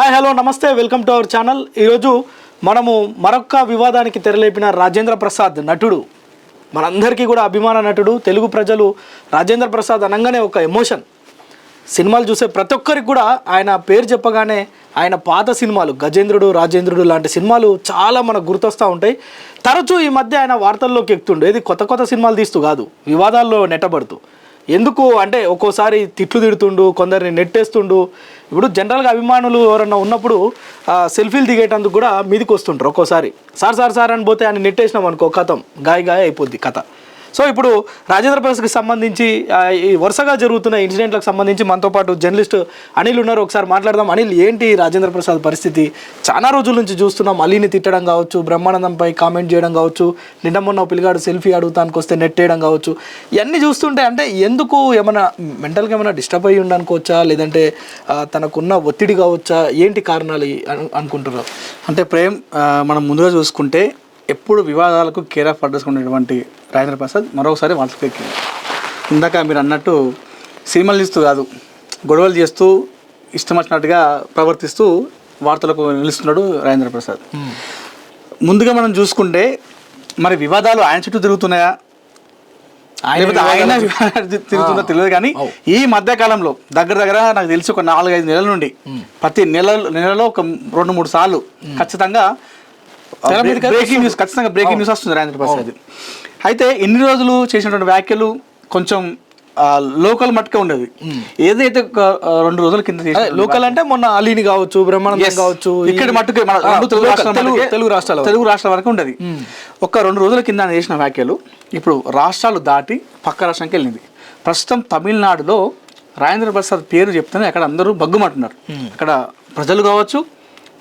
Hi hello నమస్తే welcome to our channel. ఈరోజు మనము మరొక వివాదానికి తెరలేపిన రాజేంద్ర ప్రసాద్ నటుడు, మనందరికీ కూడా అభిమాన నటుడు. తెలుగు ప్రజలు రాజేంద్ర ప్రసాద్ అనగానే ఒక ఎమోషన్. సినిమాలు చూసే ప్రతి ఒక్కరికి కూడా ఆయన పేరు చెప్పగానే ఆయన పాత సినిమాలు గజేంద్రుడు, రాజేంద్రుడు లాంటి సినిమాలు చాలా మనకు గుర్తొస్తూ ఉంటాయి. తరచూ ఈ మధ్య ఆయన వార్తల్లోకి ఎక్కుతుండు. ఇది కొత్త సినిమాలు తీస్తూ కాదు, వివాదాల్లో నెట్టబడుతూ. ఎందుకు అంటే ఒక్కోసారి తిట్లు తిడుతుండు, కొందరిని నెట్టేస్తుండు. ఇప్పుడు జనరల్గా అభిమానులు ఎవరన్నా ఉన్నప్పుడు సెల్ఫీలు దిగేటందుకు కూడా మీదికి వస్తుంటారు. ఒక్కోసారి సార్ అని పోతే ఆయన నెట్టేసినాం అనుకో, కథం గాయ అయిపోద్ది కథ. సో ఇప్పుడు రాజేంద్ర ప్రసాద్కి సంబంధించి ఈ వరుసగా జరుగుతున్న ఇన్సిడెంట్లకు సంబంధించి మనతో పాటు జర్నలిస్ట్ అనిల్ ఉన్నారు. ఒకసారి మాట్లాడదాం. అనిల్, ఏంటి రాజేంద్ర ప్రసాద్ పరిస్థితి? చాలా రోజుల నుంచి చూస్తున్నాం. అలీని తిట్టడం కావచ్చు, బ్రహ్మానందంపై కామెంట్ చేయడం కావచ్చు, నిన్న మొన్న పిల్లగాడు సెల్ఫీ అడుగుతానికి వస్తే నెట్టేయడం కావచ్చు. ఇవన్నీ చూస్తుంటే అంటే ఎందుకు ఏమైనా మెంటల్గా ఏమైనా డిస్టర్బ్ అయ్యి ఉండనుకోవచ్చా, లేదంటే తనకున్న ఒత్తిడి కావచ్చా? ఏంటి కారణాలు అనుకుంటున్నారు? అంటే ప్రేమ్, మనం ముందుగా చూసుకుంటే ఎప్పుడు వివాదాలకు కేర్ ఆఫ్ అడ్రస్ ఉన్నటువంటి రాజేంద్ర ప్రసాద్ మరొకసారి వార్తలకు ఎక్కింది. ఇందాక మీరు అన్నట్టు సినిమాలు తీస్తూ కాదు, గొడవలు చేస్తూ ఇష్టం వచ్చినట్టుగా ప్రవర్తిస్తూ వార్తలకు నిలుస్తున్నాడు రాజేంద్ర ప్రసాద్. ముందుగా మనం చూసుకుంటే మరి వివాదాలు ఆయన చుట్టూ తిరుగుతున్నాయా, ఆయన తిరుగుతుందో తెలియదు. కానీ ఈ మధ్య కాలంలో దగ్గర నాకు తెలిసి ఒక 4-5 నెలల నుండి ప్రతి నెలలో ఒక 2-3 సార్లు ఖచ్చితంగా బ్రేకింగ్ న్యూస్ వస్తుంది రాజేంద్ర ప్రసాద్. అయితే ఇన్ని రోజులు చేసినటువంటి వ్యాఖ్యలు కొంచెం లోకల్ మట్టుకే ఉండేది. ఏదైతే 2 రోజుల కింద లోకల్ అంటే మొన్న అలీని కావచ్చు, బ్రహ్మానందం కావచ్చు, ఇక్కడ మట్టుకే తెలుగు రాష్ట్రాల వరకు ఉండేది. ఒక 2 రోజుల కింద చేసిన వ్యాఖ్యలు ఇప్పుడు రాష్ట్రాలు దాటి పక్క రాష్ట్రానికి వెళ్ళింది. ప్రస్తుతం తమిళనాడులో రాజేంద్ర ప్రసాద్ పేరు చెప్తేనే అక్కడ అందరూ బగ్గుమంటున్నారు. అక్కడ ప్రజలు కావచ్చు,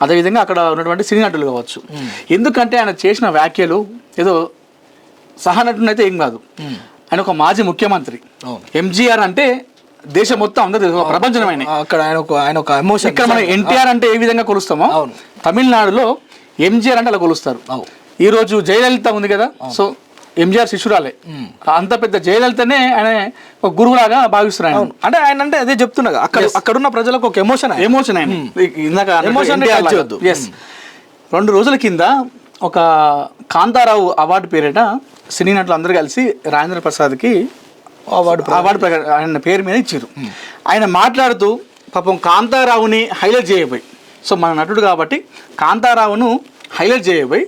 అదేవిధంగా అక్కడ ఉన్నటువంటి సినీ నటులు కావచ్చు. ఎందుకంటే ఆయన చేసిన వ్యాఖ్యలు ఏదో సహనటుని అయితే ఏం కాదు. ఆయన ఒక మాజీ ముఖ్యమంత్రి. ఎంజీఆర్ అంటే దేశం మొత్తం అందరూ ప్రపంచమైన అక్కడ ఆయన ఒక ఎమోషన్. ఇక్కడ మనం ఎన్టీఆర్ అంటే ఏ విధంగా కొలుస్తామో తమిళనాడులో ఎంజీఆర్ అంటే అలా కొలుస్తారు. ఈ రోజు జయలలిత ఉంది కదా, సో ఎంజీఆర్ శిష్యురాలే. అంత పెద్ద జయలలితనే ఆయన ఒక గురువులాగా భావిస్తున్నారు. అంటే ఆయన అంటే అదే చెప్తున్నా, అక్కడున్న ప్రజలకు ఒక ఎమోషన్ ఆయన. ఇందాక 2 రోజుల కింద ఒక కాంతారావు అవార్డు పేరిట సినీ నటులు అందరూ కలిసి రాజేంద్ర ప్రసాద్కి అవార్డు ఆయన పేరు మీద ఇచ్చారు. ఆయన మాట్లాడుతూ పాపం కాంతారావుని హైలైట్ చేయబోయి, సో మన నటుడు కాబట్టి కాంతారావును హైలైట్ చేయబోయి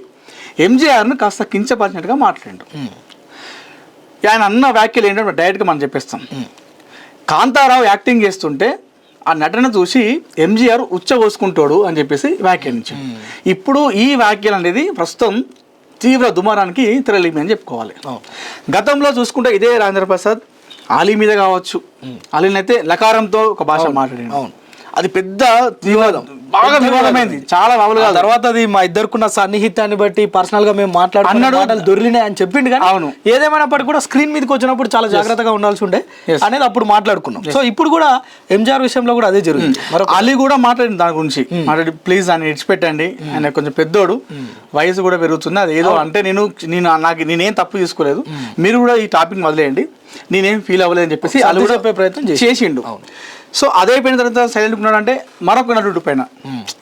ఎంజీఆర్ను కాస్త కించపరిచినట్టుగా మాట్లాడాడు. ఆయన అన్న వ్యాఖ్యలు ఏంటంటే డైరెక్ట్గా మనం చెప్పేస్తాం. కాంతారావు యాక్టింగ్ చేస్తుంటే ఆ నటన చూసి ఎంజీఆర్ ఉచ్చబోసుకుంటాడు అని చెప్పేసి వ్యాఖ్యానించాడు. ఇప్పుడు ఈ వ్యాఖ్యలు అనేది ప్రస్తుతం తీవ్ర దుమారానికి తెరలేమని చెప్పుకోవాలి. గతంలో చూసుకుంటే ఇదే రాజేంద్ర ప్రసాద్ అలీ మీద కావచ్చు, అలీని అయితే లకారంతో ఒక భాష మాట్లాడాడు. అది పెద్ద వివాదం, బాగా వివాదమైంది, చాలా మామూలుగా. తర్వాత అది మా ఇద్దరుకున్న సన్నిహితాన్ని బట్టి పర్సనల్ గా మేము మాట్లాడుకున్నాడు, దొరికినాయి అని చెప్పిండు. కానీ అవును, ఏదేమైనప్పటికీ కూడా స్క్రీన్ మీదకి వచ్చినప్పుడు చాలా జాగ్రత్తగా ఉండాల్సి ఉండే అనేది అప్పుడు మాట్లాడుకున్నాం. సో ఇప్పుడు కూడా ఎంజీఆర్ విషయంలో కూడా అదే జరిగింది. అలీ కూడా మాట్లాడింది దాని గురించి. మాట్లాడి ప్లీజ్ ఆయన ఇడిచిపెట్టండి, ఆయన కొంచెం పెద్దోడు, వయసు కూడా పెరుగుతుంది, అది ఏదో అంటే నేనేం తప్పు తీసుకోలేదు, మీరు కూడా ఈ టాపిక్ వదిలేయండి, నేనేం ఫీల్ అవ్వలేదు అని చెప్పేసి అలీ కూడా చెప్పే ప్రయత్నం చేసిండు. సో అదే అయిపోయిన తర్వాత సైలెంట్ ఉన్నాడు. అంటే మరొక నటుడు పైన,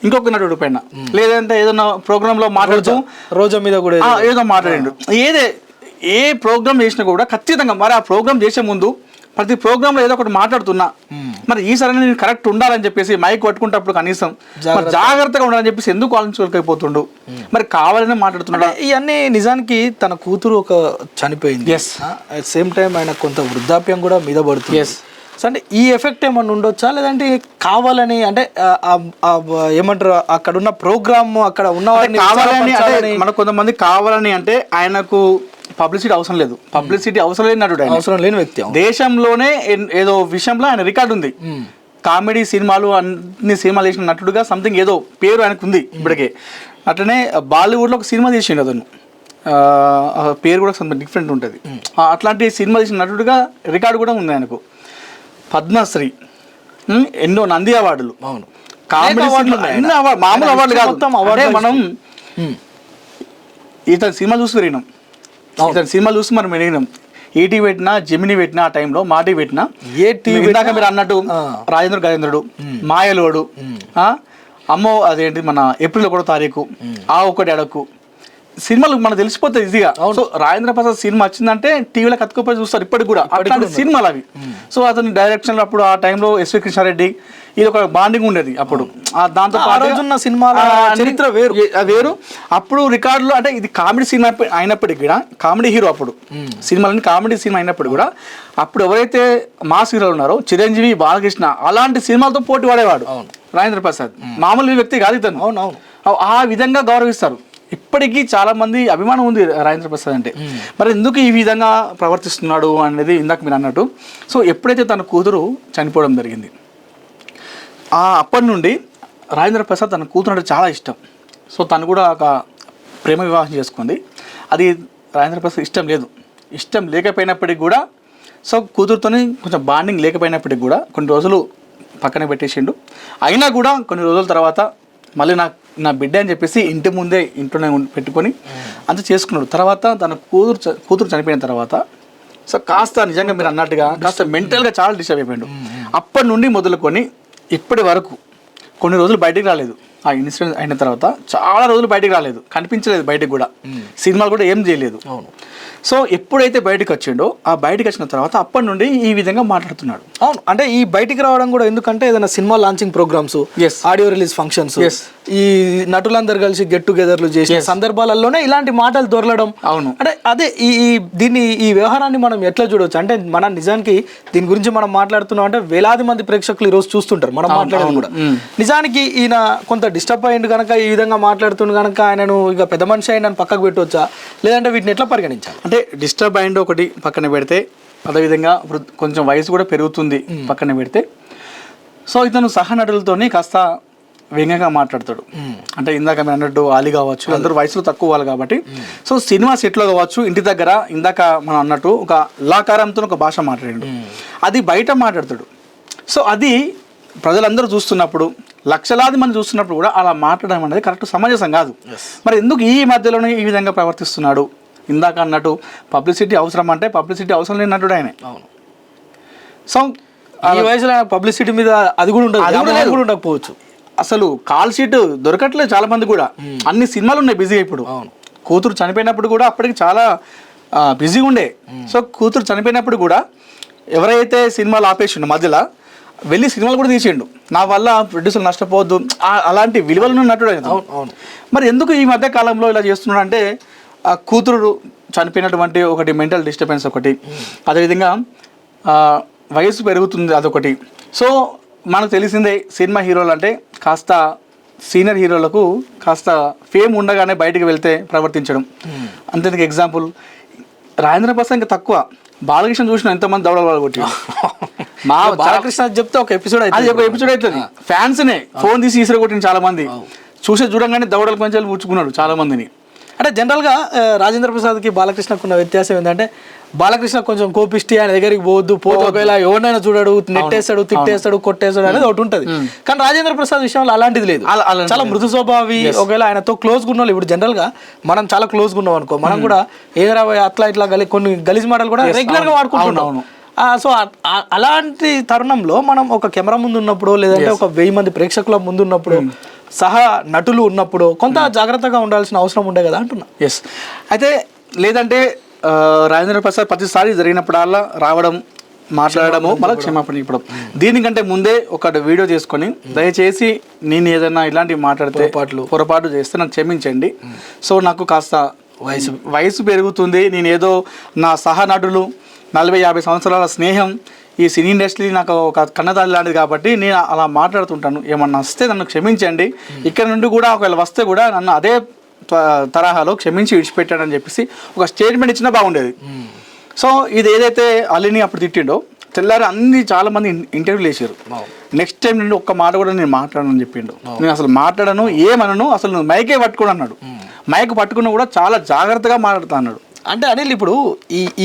ఇంకొక నటుడు పైన, లేదంటే ఏదైనా ప్రోగ్రామ్ లో మాట్లాడుతూ రోజా మీద కూడా ఏదో మాట్లాడిండు. ఏ ప్రోగ్రామ్ చేసినా కూడా ఖచ్చితంగా మరి ఆ ప్రోగ్రామ్ చేసే ముందు ప్రతి ప్రోగ్రామ్ లో ఏదో ఒకటి మాట్లాడుతున్నా, మరి ఈసారి నేను కరెక్ట్ ఉండాలని చెప్పేసి మైక్ పట్టుకుంటప్పుడు కనీసం జాగ్రత్తగా ఉండాలని చెప్పేసి ఎందుకు ఆలోచించుకోలేకపోతుండు, మరి కావాలని మాట్లాడుతున్నాడు. ఇవన్నీ నిజానికి తన కూతురు ఒక చనిపోయింది. అట్ సేమ్ టైం ఆయన కొంత వృద్ధాప్యం కూడా మీద పడుతుంది. అంటే ఈ ఎఫెక్ట్ ఏమన్నా ఉండొచ్చా, లేదంటే కావాలని అంటే ఏమంటారు అక్కడ ఉన్న ప్రోగ్రామ్ అక్కడ ఉన్న కావాలని అంటే మనకు కొంతమంది కావాలని అంటే ఆయనకు పబ్లిసిటీ అవసరం లేదు, పబ్లిసిటీ అవసరం లేని నటుడు, అవసరం లేని వ్యక్తి. దేశంలోనే ఏదో విషయంలో ఆయన రికార్డు ఉంది. కామెడీ సినిమాలు అన్ని సినిమాలు చేసిన నటుడుగా సంథింగ్ ఏదో పేరు ఆయనకు ఉంది ఇప్పటికే. అట్లనే బాలీవుడ్లో ఒక సినిమా తీసిండు అతను, పేరు కూడా సంథింగ్ డిఫరెంట్ ఉంటుంది. అట్లాంటి సినిమా తీసిన నటుడుగా రికార్డు కూడా ఉంది ఆయనకు. పద్మశ్రీ, ఎన్నో నంది అవార్డులు, కామెడీ మామూలు అవార్డులు కాదు. మనం ఇతని సినిమా చూసి పెరిగినాం, ఇతని సినిమా చూసి మనం పెరిగినాం. ఈటీ పెట్టినా, జెమిని పెట్టినా, ఆ టైంలో మాటీ పెట్టినా, ఏ టీవీ ఇందాక మీరు అన్నట్టు రాజేంద్రుడు, మాయలోడు, అమ్మో అదేంటి మన ఏప్రిల్ 1వ తారీఖు, ఆ ఒకటి అడకు సినిమాలు మనకు తెలిసిపోతాయి ఈజీగా. సో రాజేంద్ర ప్రసాద్ సినిమా వచ్చిందంటే టీవీలో కత్తుకోపోయి చూస్తారు ఇప్పటికి కూడా, అట్లాంటి సినిమాలు అవి. సో అతని డైరెక్షన్ అప్పుడు ఆ టైంలో ఎస్వి కృష్ణారెడ్డి ఇది ఒక బాండింగ్ ఉండేది అప్పుడు. దాంతో పాటు సినిమా చరిత్ర వేరు. అప్పుడు రికార్డులు అంటే ఇది కామెడీ సినిమా అయినప్పటికీ కూడా, కామెడీ హీరో అప్పుడు సినిమాలని కామెడీ సినిమా అయినప్పుడు కూడా అప్పుడు ఎవరైతే మాస్ హీరోలు ఉన్నారో చిరంజీవి, బాలకృష్ణ అలాంటి సినిమాలతో పోటీ పడేవాడు రాజేంద్ర ప్రసాద్. మామూలు వ్యక్తి కాదు ఇతను. అవునవును, ఆ విధంగా గౌరవిస్తారు. ఇప్పటికీ చాలా మంది అభిమానం ఉంది రాజేంద్ర ప్రసాద్ అంటే. మరి ఎందుకు ఈ విధంగా ప్రవర్తిస్తున్నాడు అనేది ఇందాక మీరు అన్నట్టు. సో ఎప్పుడైతే తన కూతురు చనిపోవడం జరిగింది, అప్పటి నుండి రాజేంద్ర ప్రసాద్ తన కూతురు అంటే చాలా ఇష్టం. సో తను కూడా ఒక ప్రేమ వివాహం చేసుకుంది. అది రాజేంద్ర ప్రసాద్ ఇష్టం లేకపోయినప్పటికీ కూడా, సో కూతురుతోని కొంచెం బాండింగ్ లేకపోయినప్పటికీ కూడా కొన్ని రోజులు పక్కన పెట్టేసిండు. అయినా కూడా కొన్ని రోజుల తర్వాత మళ్ళీ నా బిడ్డ అని చెప్పేసి ఇంటి ముందే ఇంట్లోనే పెట్టుకొని అంత చేసుకున్నాడు. తర్వాత తన కూతురు చనిపోయిన తర్వాత సో కాస్త నిజంగా మీరు అన్నట్టుగా కాస్త మెంటల్గా చాలా డిస్టర్బ్ అయిపోయాడు. అప్పటి నుండి మొదలుకొని ఇప్పటి వరకు కొన్ని రోజులు బయటికి రాలేదు. ఆ ఇన్సిడెంట్ అయిన తర్వాత చాలా రోజులు బయటికి రాలేదు, కనిపించలేదు బయటకు కూడా, సినిమాలు కూడా ఏం చేయలేదు. సో ఎప్పుడైతే బయటకు వచ్చిండో, ఆ బయటకు వచ్చిన తర్వాత అప్పటి నుండి ఈ విధంగా మాట్లాడుతున్నాడు. అవును, అంటే ఈ బయటికి రావడం కూడా ఎందుకంటే ఏదైనా cinema launching programs, audio release functions, ఈ నటులందరూ కలిసి గెట్ టుగెదర్లు చేసిన సందర్భాలలోనే ఇలాంటి మాటలు దొరలడం. అవును, అంటే అదే ఈ వ్యవహారాన్ని మనం ఎట్లా చూడవచ్చు అంటే, మన నిజానికి దీని గురించి మనం మాట్లాడుతున్నాం అంటే వేలాది మంది ప్రేక్షకులు ఈరోజు చూస్తుంటారు మనం మాట్లాడడం కూడా. నిజానికి ఈయన కొంత డిస్టర్బ్ అయ్యిండు కనుక ఈ విధంగా మాట్లాడుతుండు కనుక ఆయనను ఇక పెద్ద మనిషి అయ్యిందని పక్కకు పెట్టవచ్చా, లేదంటే వీటిని ఎట్లా పరిగణించాలి? అంటే డిస్టర్బ్ అయ్యిండు ఒకటి పక్కన పెడితే, అదేవిధంగా కొంచెం వయసు కూడా పెరుగుతుంది పక్కన పెడితే, సో ఇతను సహనటులతోని కాస్త వ్యంగ్యంగా మాట్లాడతాడు. అంటే ఇందాక మీరు అన్నట్టు ఆలి కావచ్చు, అందరూ వయసులో తక్కువ వాళ్ళు కాబట్టి, సో సినిమా సెట్లో కావచ్చు, ఇంటి దగ్గర ఇందాక మనం అన్నట్టు ఒక లాకారంతో ఒక భాష మాట్లాడాడు, అది బయట మాట్లాడతాడు. సో అది ప్రజలందరూ చూస్తున్నప్పుడు, లక్షలాది మంది చూస్తున్నప్పుడు కూడా అలా మాట్లాడడం అనేది కరెక్ట్, సమంజసం కాదు. మరి ఎందుకు ఈ మధ్యలోనే ఈ విధంగా ప్రవర్తిస్తున్నాడు? ఇందాక అన్నట్టు పబ్లిసిటీ అవసరం అంటే పబ్లిసిటీ అవసరం లేనట్టు ఆయన. సో ఈ వయసులో పబ్లిసిటీ మీద అది కూడా ఉండకపోవచ్చు. అసలు కాల్ షీట్ దొరకట్లేదు చాలా మంది కూడా. అన్ని సినిమాలు ఉన్నాయి బిజీగా ఇప్పుడు. కూతురు చనిపోయినప్పుడు కూడా అప్పటికి చాలా బిజీగా ఉండే. సో కూతురు చనిపోయినప్పుడు కూడా ఎవరైతే సినిమాలు ఆపేసిండు మధ్యలో వెళ్ళి సినిమాలు కూడా తీసిండు, నా వల్ల ప్రొడ్యూసర్ నష్టపోవద్దు, అలాంటి విలువలు ఉన్నట్టు. మరి ఎందుకు ఈ మధ్య కాలంలో ఇలా చేస్తున్నాడు అంటే, ఆ కూతురు చనిపోయినటువంటి ఒకటి మెంటల్ డిస్టర్బెన్స్ ఒకటి, అదేవిధంగా వయసు పెరుగుతుంది అదొకటి. సో మనకు తెలిసిందే సినిమా హీరోలు అంటే కాస్త సీనియర్ హీరోలకు కాస్త ఫేమ్ ఉండగానే బయటికి వెళ్తే ప్రవర్తించడం. అంతేందుకు ఎగ్జాంపుల్ రాజేంద్ర ప్రసాద్ ఇంకా తక్కువ, బాలకృష్ణ చూసిన ఎంతమంది దౌడలు కొట్టి, మా బాలకృష్ణ చెప్తే ఒక ఎపిసోడ్ అవుతుంది. ఫ్యాన్స్నే ఫోన్ తీసి ఈసర కొట్టిన చాలా మంది చూడంగానే దౌడల కొంచెం ఊచుకున్నాడు చాలా మందిని. అంటే జనరల్గా రాజేంద్ర ప్రసాద్కి బాలకృష్ణకు ఉన్న వ్యత్యాసం ఏంటంటే, బాలకృష్ణ కొంచెం కోపిష్టి, ఆయన దగ్గరికి పోతే ఒకవేళ ఎవరినైనా చూడడు, నెట్టేస్తాడు, తిట్టేస్తాడు, కొట్టేస్తాడు అనేది ఒకటి ఉంటుంది. కానీ రాజేంద్ర ప్రసాద్ విషయంలో అలాంటిది లేదు, చాలా మృదు స్వభావి. ఒకవేళ ఆయనతో క్లోజ్గా ఉన్న వాళ్ళు, ఇప్పుడు జనరల్గా మనం చాలా క్లోజ్గా ఉన్నాం అనుకో, మనం కూడా ఏదైనా అట్లా ఇట్లా కొన్ని గలీజ్ మాటలు కూడా రెగ్యులర్గా వాడుకుంటున్నాం. సో అలాంటి తరుణంలో మనం ఒక కెమెరా ముందు ఉన్నప్పుడు, లేదంటే ఒక 1000 మంది ప్రేక్షకుల ముందు ఉన్నప్పుడు, సహా నటులు ఉన్నప్పుడు కొంత జాగ్రత్తగా ఉండాల్సిన అవసరం ఉండే కదా అంటున్నా. ఎస్, అయితే లేదంటే రాజేంద్ర ప్రసాద్ ప్రతిసారి జరిగినప్పుడల్లా రావడం, మాట్లాడడము, మళ్ళీ క్షమాపణ ఇప్పుడు దీనికంటే ముందే ఒక వీడియో చేసుకొని, దయచేసి నేను ఏదైనా ఇలాంటివి మాట్లాడితే పొరపాటు చేస్తే నాకు క్షమించండి. సో నాకు కాస్త వయసు పెరుగుతుంది, నేను ఏదో నా సహనటులు 40-50 సంవత్సరాల స్నేహం, ఈ సినీ ఇండస్ట్రీ నాకు ఒక కన్నతల్లి లాంటిది కాబట్టి నేను అలా మాట్లాడుతుంటాను, ఏమన్నా వస్తే నన్ను క్షమించండి, ఇక్కడ నుండి కూడా ఒకవేళ వస్తే కూడా నన్ను అదే తరహాలో క్షమించి విడిచిపెట్టాడని చెప్పేసి ఒక స్టేట్మెంట్ ఇచ్చినా బాగుండేది. సో ఇది ఏదైతే అలీని అప్పుడు తిట్టిండో, తెల్లారి చాలా మంది ఇంటర్వ్యూలు వేసారు. నెక్స్ట్ టైం నుండి ఒక్క మాట కూడా నేను మాట్లాడనని చెప్పిండు. నేను అసలు మాట్లాడను, ఏమనను, అసలు నువ్వు మైకే పట్టుకుని అన్నాడు. మైక్ పట్టుకున్నా కూడా చాలా జాగ్రత్తగా మాట్లాడుతా అన్నాడు. అంటే అనిల్, ఇప్పుడు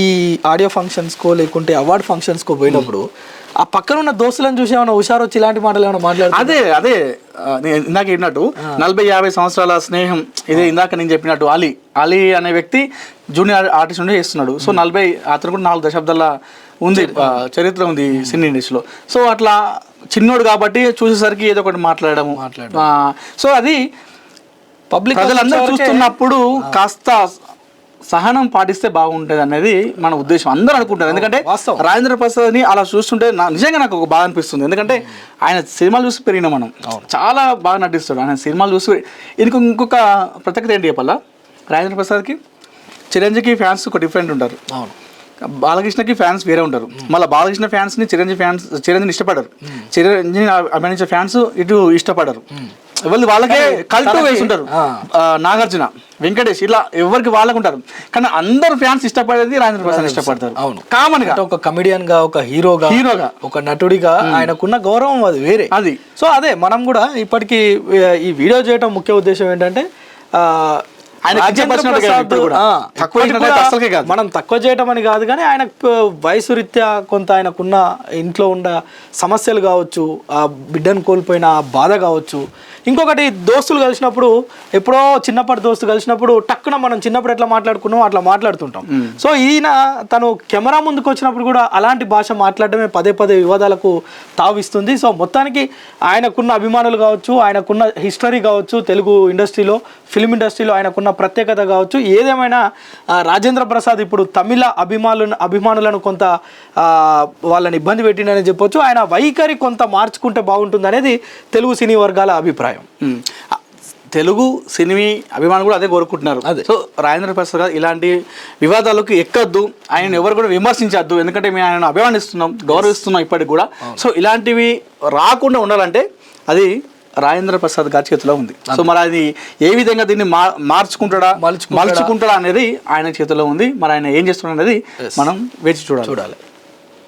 ఈ ఆడియో ఫంక్షన్స్కో లేకుంటే అవార్డ్ ఫంక్షన్స్కో పోయినప్పుడు ఆ పక్కన ఉన్న దోస్తులను చూసి ఏమైనా హుషారు వచ్చి ఇలాంటి మాటలు ఏమైనా మాట్లాడు? అదే ఇందాక చెప్పినట్టు 40-50 సంవత్సరాల స్నేహం, ఇదే ఇందాక నేను చెప్పినట్టు అలీ అనే వ్యక్తి జూనియర్ ఆర్టిస్ట్ నుండి చేస్తున్నాడు. సో 40 అతను కూడా 4 దశాబ్దాల ఉంది, చరిత్ర ఉంది సినీ ఇండస్ట్రీలో. సో అట్లా చిన్నోడు కాబట్టి చూసేసరికి ఏదో ఒకటి మాట్లాడము. సో అది పబ్లిక్ ప్రజలందరూ చూస్తున్నప్పుడు కాస్త సహనం పాటిస్తే బాగుంటుంది అనేది మన ఉద్దేశం. అందరూ అనుకుంటారు. ఎందుకంటే రాజేంద్ర ప్రసాద్ని అలా చూస్తుంటే నిజంగా నాకు ఒక బాధ అనిపిస్తుంది. ఎందుకంటే ఆయన సినిమాలు చూసి పెరిగిన మనం, చాలా బాగా నటిస్తాడు. ఆయన సినిమాలు చూసి ఇంకొక ప్రత్యేకత ఏంటి చెప్పాలా, రాజేంద్ర ప్రసాద్కి చిరంజీవికి ఫ్యాన్స్ ఒక డిఫరెంట్ ఉంటారు. అవును, బాలకృష్ణకి ఫ్యాన్స్ వేరే ఉంటారు. మళ్ళీ బాలకృష్ణ ఫ్యాన్స్ని చిరంజీవిని ఇష్టపడరు, చిరంజీవి అభిమానించే ఫ్యాన్స్ ఇటు ఇష్టపడరు. వాళ్ళకే కల్ట్ వేసి ఉంటారు. నాగార్జున, వెంకటేష్ ఇట్లా ఎవరికి వాళ్ళకు ఉంటారు. కానీ అందరు ఫ్యాన్స్ ఇష్టపడేది రాజేంద్ర ప్రసాద్ ఇష్టపడతారు. అవును, కామన్ గా ఒక కమెడియన్ గా, ఒక హీరోగా, ఒక నటుడిగా ఆయనకున్న గౌరవం అది వేరే. అది సో అదే మనం కూడా ఇప్పటికీ ఈ వీడియో చేయడం ముఖ్య ఉద్దేశం ఏంటంటే మనం తక్కువ చేయటం అని కాదు, కానీ ఆయన వయసు రీత్యా కొంత ఆయనకున్న ఇంట్లో ఉన్న సమస్యలు కావచ్చు, ఆ బిడ్డను కోల్పోయిన బాధ కావచ్చు. ఇంకొకటి దోస్తులు కలిసినప్పుడు, ఎప్పుడో చిన్నప్పటి దోస్తు కలిసినప్పుడు టక్కున మనం చిన్నప్పుడు ఎట్లా మాట్లాడుకున్నాం అట్లా మాట్లాడుతుంటాం. సో ఈయన తను కెమెరా ముందుకు వచ్చినప్పుడు కూడా అలాంటి భాష మాట్లాడడమే పదే పదే వివాదాలకు తావిస్తుంది. సో మొత్తానికి ఆయనకున్న అభిమానులు కావచ్చు, ఆయనకున్న హిస్టరీ కావచ్చు, తెలుగు ఇండస్ట్రీలో, ఫిల్మ్ ఇండస్ట్రీలో ఆయనకున్న ప్రత్యేకత కావచ్చు, ఏదేమైనా రాజేంద్ర ప్రసాద్ ఇప్పుడు తమిళ అభిమానులను కొంత వాళ్ళని ఇబ్బంది పెట్టిండని చెప్పొచ్చు. ఆయన వైఖరి కొంత మార్చుకుంటే బాగుంటుంది అనేది తెలుగు సినీ వర్గాల అభిప్రాయం. తెలుగు సినీ అభిమానులు కూడా అదే కోరుకుంటున్నారు. సో రాజేంద్ర ప్రసాద్ గారు ఇలాంటి వివాదాలకు ఎక్కద్దు, ఆయన ఎవరు కూడా విమర్శించద్దు. ఎందుకంటే మేము ఆయన అభిమానిస్తున్నాం, గౌరవిస్తున్నాం ఇప్పటికి కూడా. సో ఇలాంటివి రాకుండా ఉండాలంటే అది రాజేంద్ర ప్రసాద్ గారి చేతిలో ఉంది. సో మరి అది ఏ విధంగా దీన్ని మలుచుకుంటాడా అనేది ఆయన చేతిలో ఉంది. మరి ఆయన ఏం చేస్తున్నాడు అనేది మనం వేచి చూడాలి.